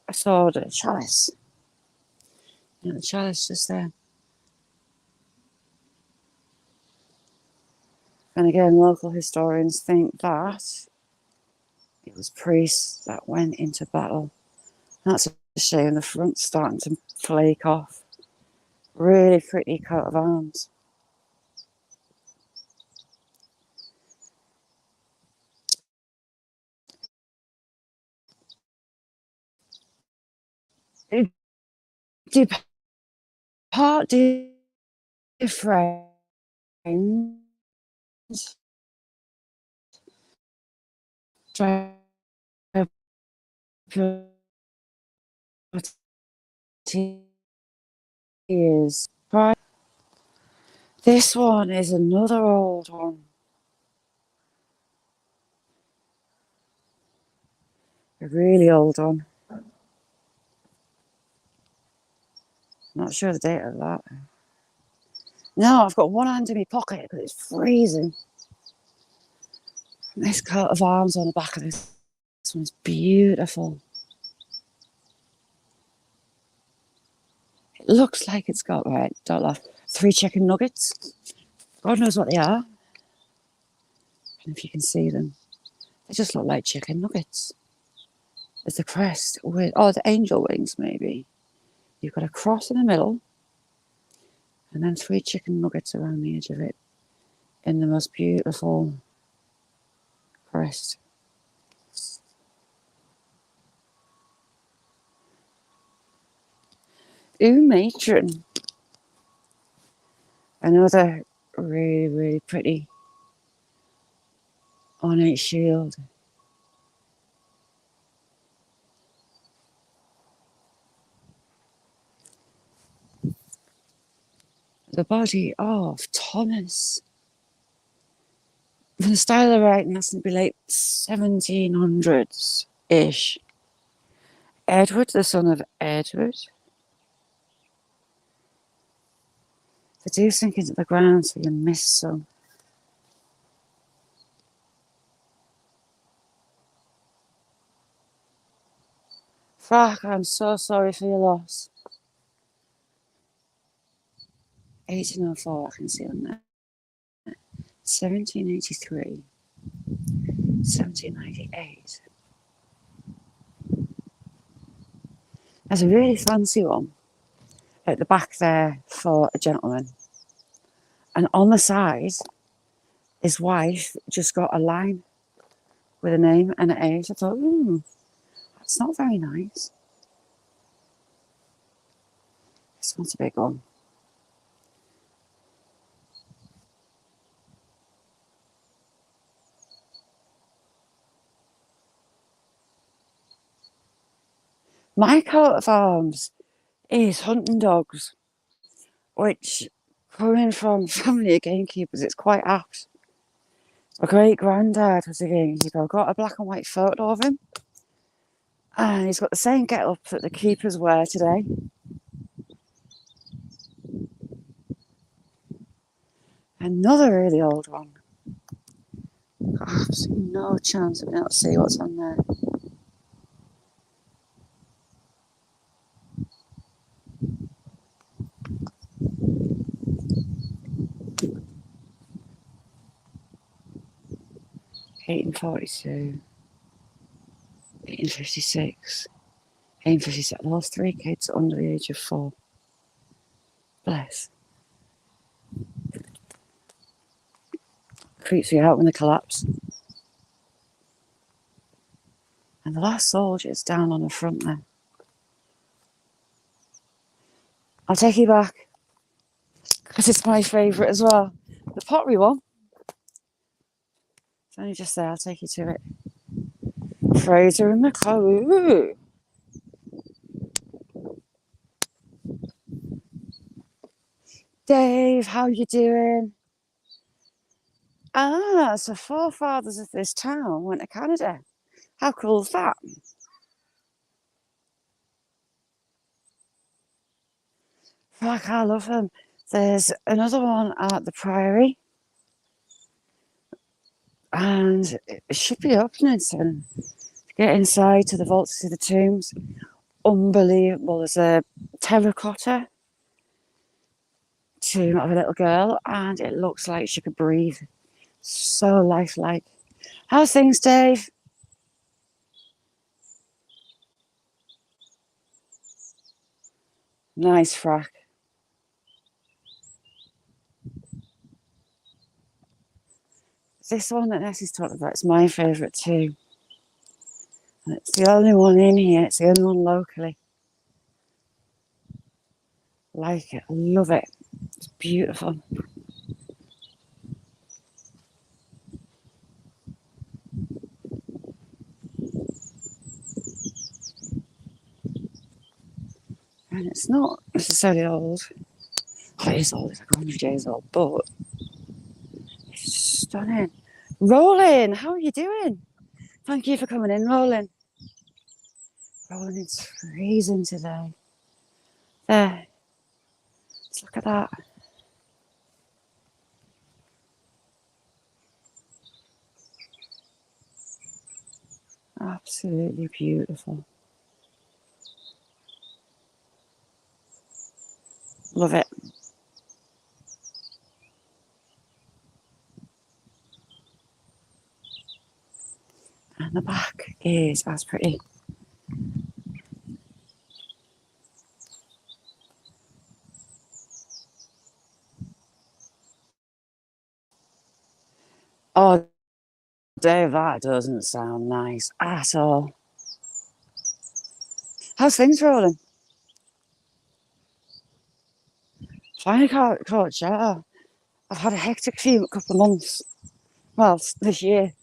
Speaker 1: a sword and a chalice. Yeah, the chalice just there. And again, local historians think that it was priests that went into battle. That's a shame. The front's starting to flake off. Really pretty coat of arms. Depart, dear friends. Dry up your tears. This one is another old one. A really old one. Not sure the date of that. No, I've got one hand in my pocket because it's freezing. This coat of arms on the back of this one's beautiful. It looks like it's got, right, don't laugh, 3 chicken nuggets. God knows what they are. And if you can see them, they just look like chicken nuggets. There's the crest with, the angel wings maybe. You've got a cross in the middle and then 3 chicken nuggets around the edge of it in the most beautiful crest. Ooh, matron. Another really, really pretty ornate shield. The body of Thomas. The style of writing has to be late 1700s-ish. Edward, the son of Edward. They do sink into the ground so you miss some. Fuck, I'm so sorry for your loss. 1804, I can see on there. 1783. 1798. There's a really fancy one at the back there for a gentleman. And on the side, his wife just got a line with a name and an age. I thought, that's not very nice. This one's a big one. My coat of arms is hunting dogs, which, coming from family of gamekeepers, it's quite apt. My great granddad was a gamekeeper. I've got a black and white photo of him, and he's got the same get up that the keepers wear today. Another really old one. Got absolutely no chance of being able to see what's on there. (1842), 1856, 1857. Those 3 kids under the age of 4. Bless. Creeps me out when they collapse. And the last soldier's down on the front there. I'll take you back, because it's my favourite as well. The pottery one. It's only just there, I'll take you to it. Fraser and McCullough. Dave, how you doing? So forefathers of this town went to Canada. How cool is that? Fuck, I love them. There's another one at the Priory, and it should be opening soon. Get inside to the vault to see the tombs. Unbelievable. There's a terracotta tomb of a little girl, and it looks like she could breathe. So lifelike. How's things, Dave? Nice frack. This one that Nessie's talking about is my favourite too. And it's the only one in here. It's the only one locally. Like it. Love it. It's beautiful. And it's not necessarily old. Oh, it is old. It's like 100 years old. But it's stunning. Roland, how are you doing? Thank you for coming in, Roland. Roland, it's freezing today. There. Let's look at that. Absolutely beautiful. Love it. And the back is as pretty. Oh, Dave, that doesn't sound nice at all. How's things rolling? Finally caught chatter. I've had a hectic couple of months. Well, this year.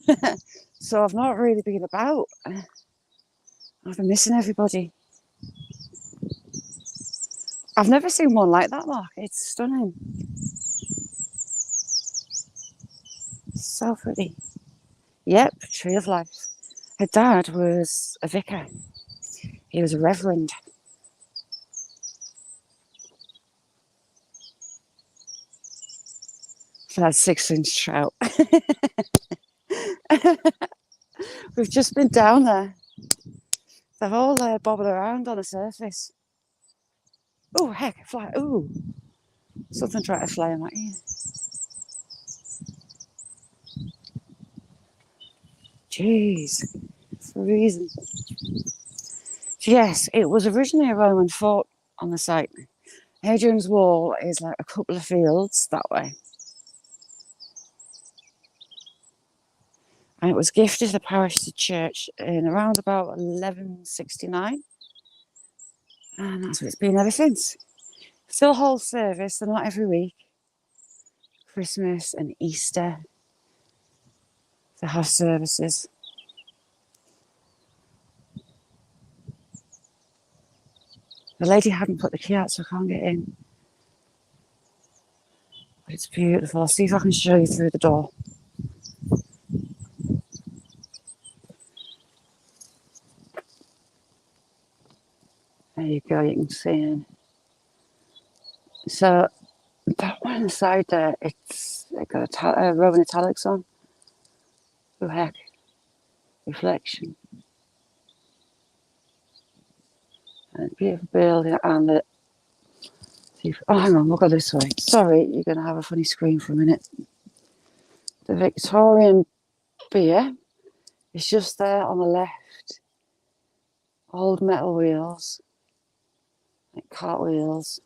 Speaker 1: So I've not really been about. I've been missing everybody. I've never seen one like that, Mark. It's stunning. So pretty. Yep, Tree of Life. Her dad was a vicar. He was a reverend. For that 6-inch trout. We've just been down there. They're all bobbing around on the surface. Oh, heck, fly. Ooh. Something trying to fly in my ear. Jeez. Freezing. Yes, it was originally a Roman fort on the site. Hadrian's Wall is like a couple of fields that way. And it was gifted to the parish to the church in around about 1169. And that's what it's been ever since. Still holds service, they're not every week. Christmas and Easter, they have services. The lady hadn't put the key out, so I can't get in. But it's beautiful. I'll see if I can show you through the door. There you go, you can see in. So that one on the side there, it's got a Roman italics on. Oh heck. Reflection. And a beautiful building and the oh, hang on, we'll go this way. Sorry, you're going to have a funny screen for a minute. The Victorian beer is just there on the left. Old metal wheels, like cartwheels,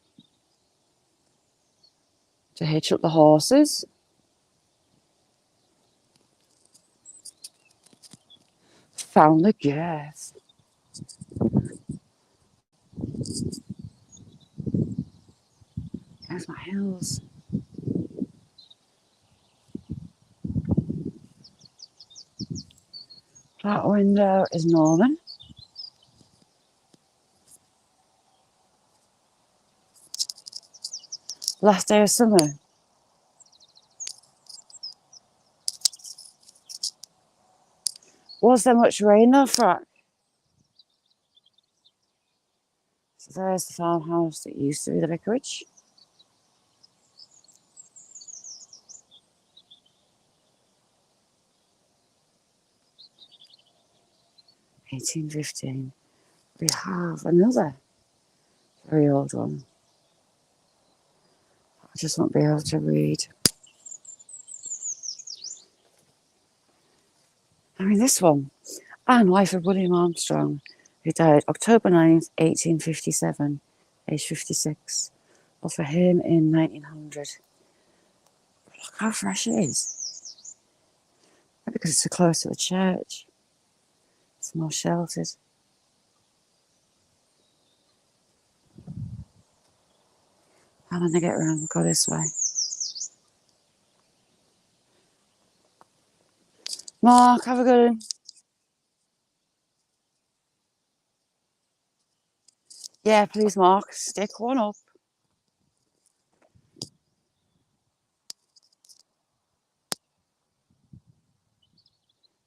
Speaker 1: to hitch up the horses. Found the gas. There's my hills. That window is Norman. Last day of summer. Was there much rain though, Frack? So there's the farmhouse that used to be the vicarage. 1815. We have another very old one. I just won't be able to read. I mean, this one. Anne, wife of William Armstrong, who died October 9th, 1857, aged 56. Or for him in 1900. Look how fresh it is. Maybe because it's so close to the church. It's more sheltered. How do I get around? Go this way. Mark, have a good one. Yeah, please, Mark. Stick one up.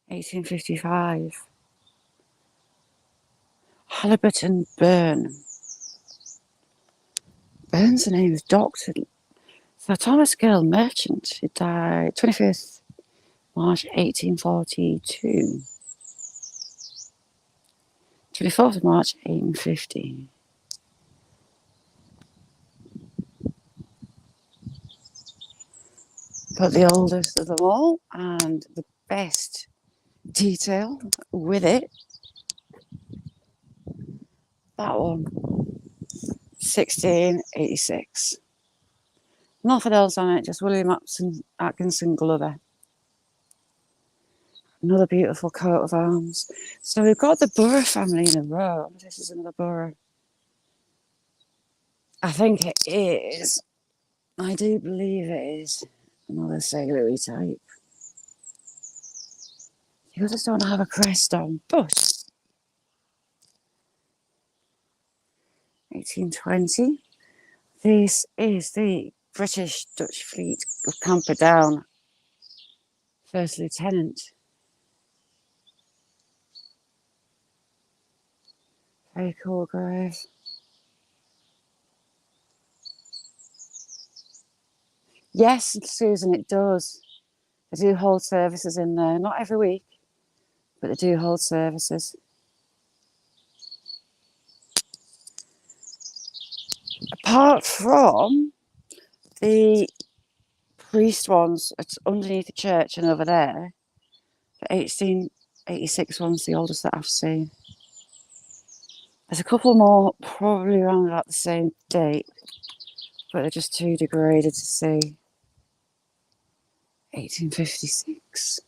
Speaker 1: 1855. Halibut and Burn. Burn's the name of Dr. Sir Thomas Gill, merchant. He died 25th March 1842. 24th of March 1850. But the oldest of them all and the best detail with it. That one. 1686. Nothing else on it, just William Atkinson Glover. Another beautiful coat of arms. So we've got the Borough family in a row. This is another Borough. I think it is. I do believe it is another sailory type. You just don't have a crest on, but 1820. This is the British Dutch fleet of Camperdown, First Lieutenant. Very cool grave. Yes, Susan, it does. They do hold services in there. Not every week, but they do hold services. Apart from the priest ones underneath the church and over there, the 1886 one's the oldest that I've seen. There's a couple more probably around about the same date, but they're just too degraded to see. 1856.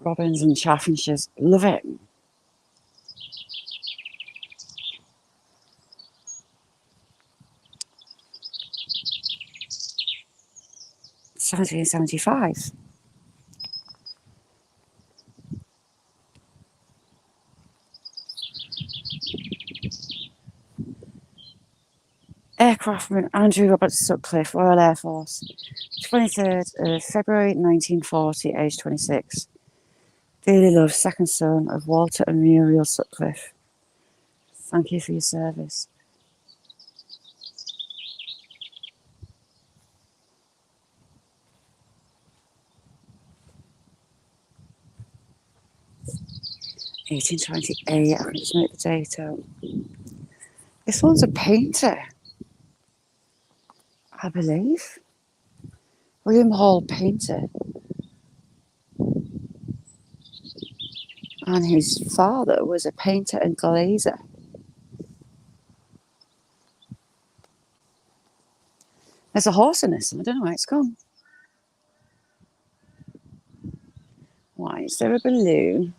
Speaker 1: Robins and chaffinches, love it. 1775. Aircraftman Andrew Robert Sutcliffe, Royal Air Force, 23rd of February 1940, age 26. Dearly loved, second son of Walter and Muriel Sutcliffe. Thank you for your service. (1828). I can just make the date out. This one's a painter, I believe. William Hall, painter. And his father was a painter and glazer. There's a horse in this, and I don't know where it's gone. Why is there a balloon?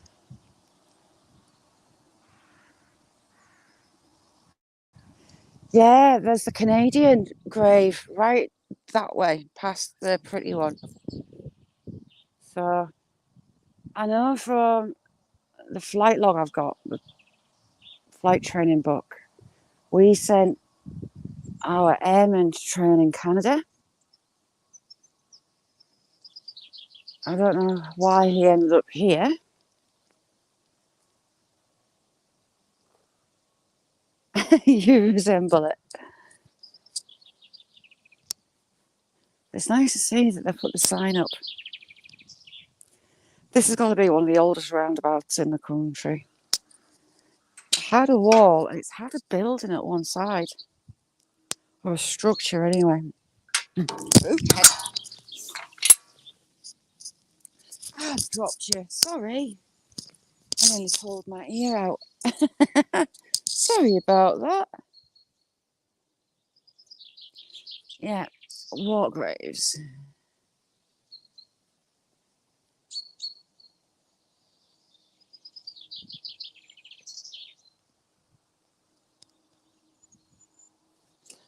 Speaker 1: Yeah, there's the Canadian grave right that way, past the pretty one. So I know from the flight log I've got, the flight training book, we sent our airmen to train in Canada. I don't know why he ended up here. You resemble it. It's nice to see that they put the sign up. This is going to be one of the oldest roundabouts in the country. It had a wall and it's had a building at one side. Or a structure anyway. Okay. I've dropped you. Sorry. I nearly pulled my ear out. Sorry about that. Yeah, war graves.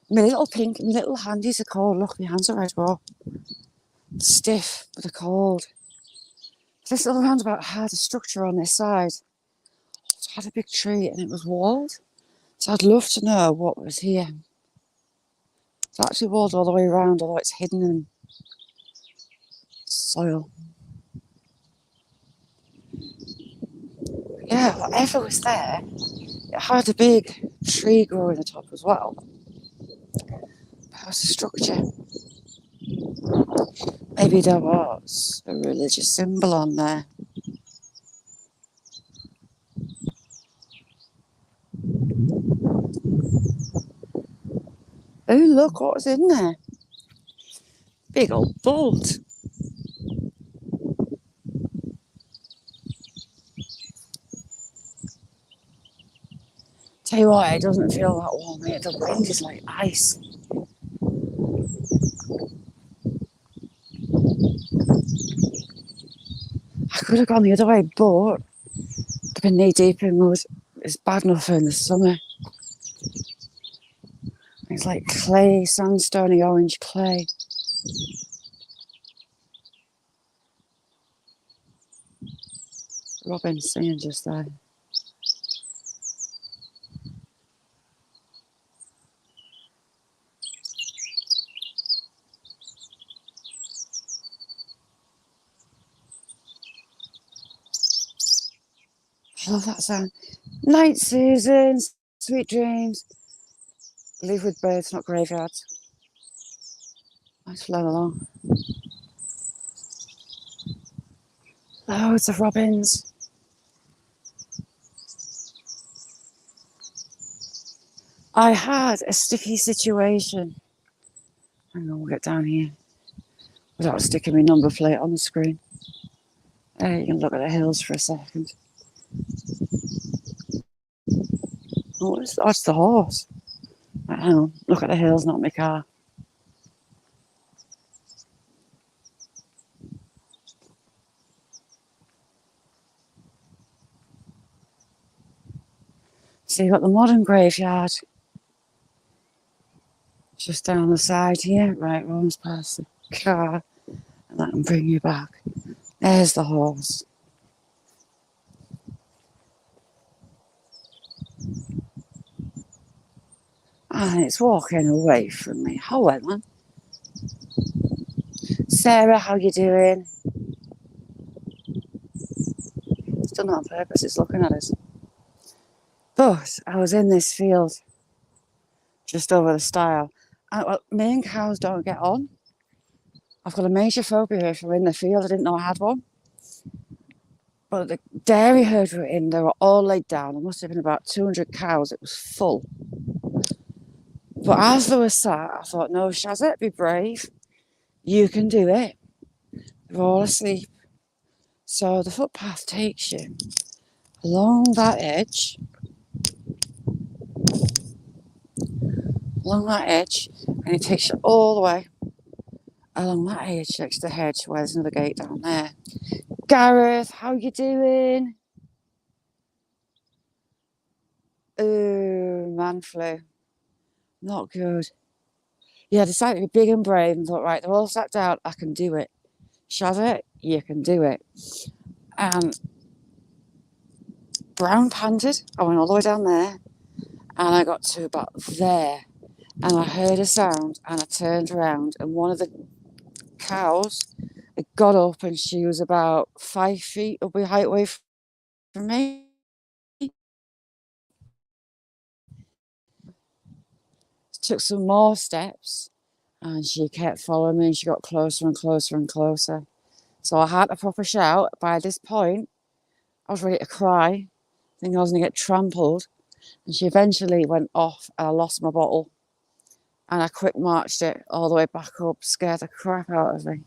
Speaker 1: My little handies are cold. Look, my hands are red raw. Stiff, but they're cold. This little roundabout had a structure on this side. It had a big tree and it was walled. So I'd love to know what was here. It's actually walled all the way around, although it's hidden in soil. Yeah, whatever was there, it had a big tree growing atop as well. That was a structure. Maybe there was a religious symbol on there. Oh, look what was in there. Big old bolt. Tell you what, it doesn't feel that warm here. The wind is like ice. I could have gone the other way, but I've been knee deep in mud. It's bad enough in the summer. It's like clay, sandstony orange clay. Robin's singing just there. I love that sound. Night, Susan. Sweet dreams. Live with birds, not graveyards. Let's flow along. Loads of robins. I had a sticky situation. Hang on, we'll get down here without sticking my number plate on the screen. You can look at the hills for a second. Oh, that's the horse. Right, hang on, look at the hills, not my car. So you've got the modern graveyard just down the side here. Right, we're almost past the car, and that can bring you back. There's the horse. And it's walking away from me. Hello, man. Sarah, how you doing? It's done that on purpose. It's looking at us. But I was in this field just over the stile. And, well, me and cows don't get on. I've got a major phobia if we're in the field. I didn't know I had one. But the dairy herd were in. They were all laid down. There must have been about 200 cows. It was full. But as they were sat, I thought, no, Shazet, be brave. You can do it. They're all asleep. So the footpath takes you along that edge, and it takes you all the way along that edge next to the hedge where there's another gate down there. Gareth, how you doing? Oh, man flu. Not good. Yeah, I decided to be big and brave and thought, right, they're all sat down. I can do it. Shazet, you can do it. And brown panted. I went all the way down there and I got to about there. And I heard a sound and I turned around and one of the cows got up and she was about 5 feet up the height away from me. Took some more steps and she kept following me and she got closer and closer and closer. So I had a proper shout. By this point, I was ready to cry, thinking I was going to get trampled. And she eventually went off and I lost my bottle. And I quick marched it all the way back up, scared the crap out of me.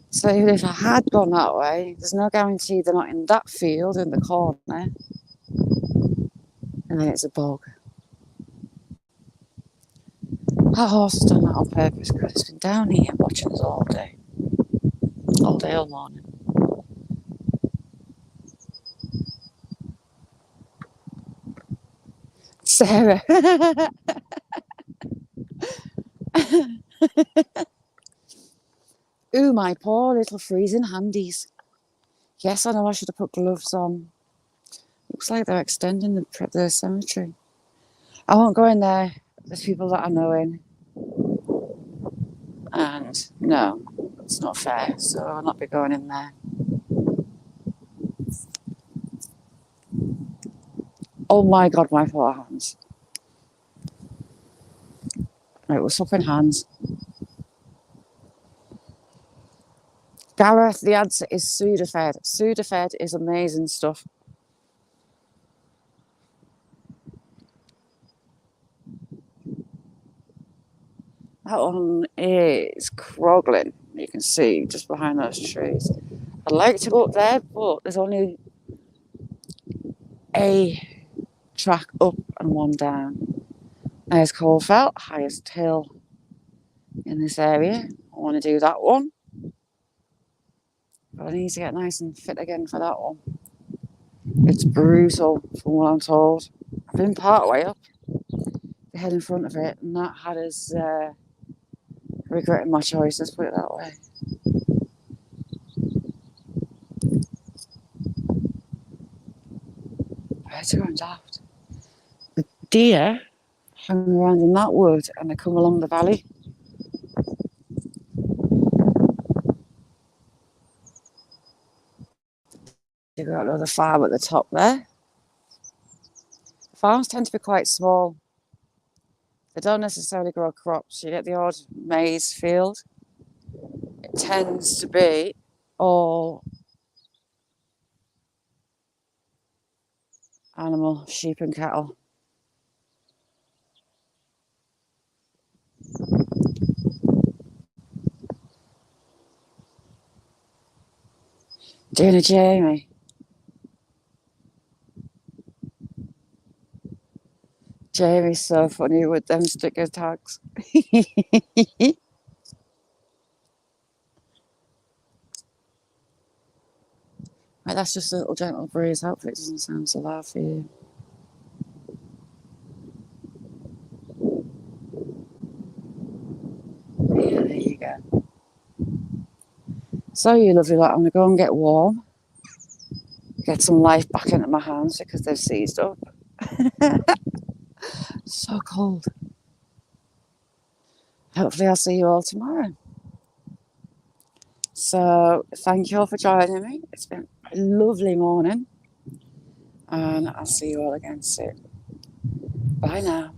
Speaker 1: So even if I had gone that way, there's no guarantee they're not in that field in the corner. And then it's a bog. That horse has done that on purpose because it's been down here watching us all day, all morning. Sarah. Ooh, my poor little freezing handies. Yes, I know I should have put gloves on. Looks like they're extending the cemetery. I won't go in there. There's people that I know in. And no, it's not fair. So I'll not be going in there. Oh my God, my poor hands. Right, we're swapping hands. Gareth, the answer is Sudafed. Sudafed is amazing stuff. That one is Crogling. You can see just behind those trees. I'd like to go up there, but there's only a track up and one down. There's Coalfell, highest hill in this area. I want to do that one. But I need to get nice and fit again for that one. It's brutal from what I'm told. I've been part way up, the head in front of it, and that had us regretting my choice, let's put it that way. Where's it going daft? The deer hang around in that wood and they come along the valley. You've got another farm at the top there. Farms tend to be quite small. They don't necessarily grow crops. You get the odd maize field. It tends to be all animal, sheep and cattle. Dana Jamie. Jamie's so funny with them sticker tags. Right, that's just a little gentle breeze. Hopefully it doesn't sound so loud for you. Yeah, there you go. So you lovely lot, I'm going to go and get warm. Get some life back into my hands because they've seized up. So cold. Hopefully I'll see you all tomorrow. So thank you all for joining me. It's been a lovely morning. And I'll see you all again soon. Bye now.